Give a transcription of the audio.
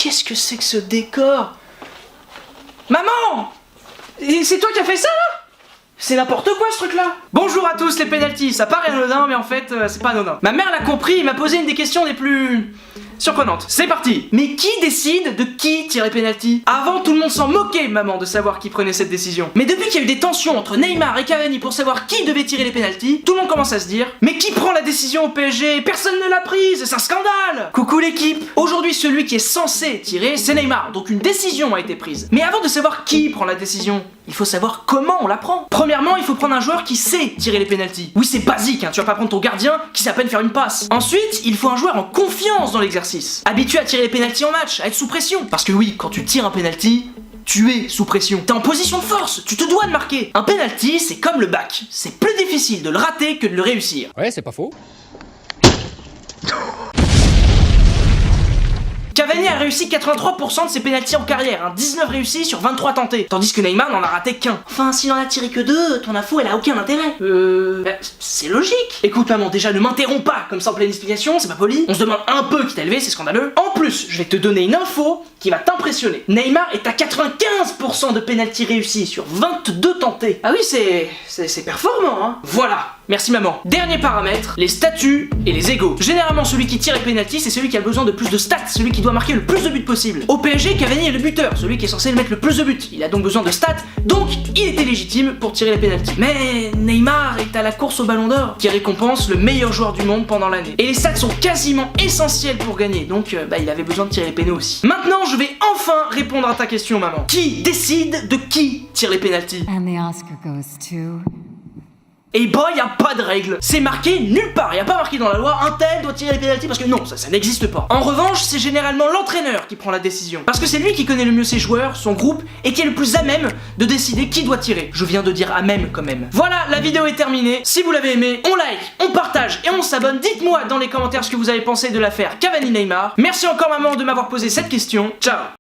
qu'est-ce que c'est que ce décor? Maman! Et c'est toi qui as fait ça là? C'est n'importe quoi ce truc là. Bonjour à tous les pénaltys, ça paraît anodin mais en fait c'est pas anodin. Ma mère l'a compris et m'a posé une des questions les plus surprenantes. C'est parti. Mais qui décide de qui tire les pénaltys? Avant tout le monde s'en moquait maman de savoir qui prenait cette décision. Mais depuis qu'il y a eu des tensions entre Neymar et Cavani pour savoir qui devait tirer les pénaltys, tout le monde commence à se dire mais qui prend la décision au PSG? Personne ne l'a prise, c'est un scandale. Coucou l'équipe. Aujourd'hui celui qui est censé tirer c'est Neymar, donc une décision a été prise. Mais avant de savoir qui prend la décision, il faut savoir comment on la prend. Premièrement, il faut prendre un joueur qui sait tirer les pénaltys. Oui, c'est basique, hein, tu vas pas prendre ton gardien qui sait à peine faire une passe. Ensuite, il faut un joueur en confiance dans l'exercice. Habitué à tirer les pénaltys en match, à être sous pression. Parce que oui, quand tu tires un pénalty, tu es sous pression. T'es en position de force, tu te dois de marquer. Un pénalty, c'est comme le bac. C'est plus difficile de le rater que de le réussir. Ouais, c'est pas faux. Cavani a réussi 83% de ses pénaltys en carrière, hein, 19 réussis sur 23 tentés, tandis que Neymar n'en a raté qu'un. Enfin, s'il en a tiré que 2, ton info elle a aucun intérêt. C'est logique. Écoute maman, déjà ne m'interromps pas comme ça en pleine explication, c'est pas poli. On se demande un peu qui t'a élevé, c'est scandaleux. En plus, je vais te donner une info qui va t'impressionner. Neymar est à 95% de pénaltys réussis sur 22 tentés. Ah oui, c'est performant, hein. Voilà. Merci maman. Dernier paramètre, les statuts et les égos. Généralement celui qui tire les pénaltys c'est celui qui a besoin de plus de stats, celui qui doit marquer le plus de buts possible. Au PSG, Cavani est le buteur, celui qui est censé mettre le plus de buts. Il a donc besoin de stats, donc il était légitime pour tirer les pénaltys. Mais Neymar est à la course au Ballon d'Or, qui récompense le meilleur joueur du monde pendant l'année. Et les stats sont quasiment essentiels pour gagner, donc il avait besoin de tirer les pénaux aussi. Maintenant, je vais enfin répondre à ta question maman. Qui décide de qui tire les pénaltys? And the Oscar goes to... Et bah y a pas de règle, c'est marqué nulle part, y a pas marqué dans la loi un tel doit tirer les pénaltys parce que non, ça n'existe pas. En revanche, c'est généralement l'entraîneur qui prend la décision, parce que c'est lui qui connaît le mieux ses joueurs, son groupe, et qui est le plus à même de décider qui doit tirer. Je viens de dire à même quand même. Voilà, la vidéo est terminée, si vous l'avez aimé, on like, on partage et on s'abonne. Dites-moi dans les commentaires ce que vous avez pensé de l'affaire Cavani-Neymar. Merci encore maman de m'avoir posé cette question, ciao.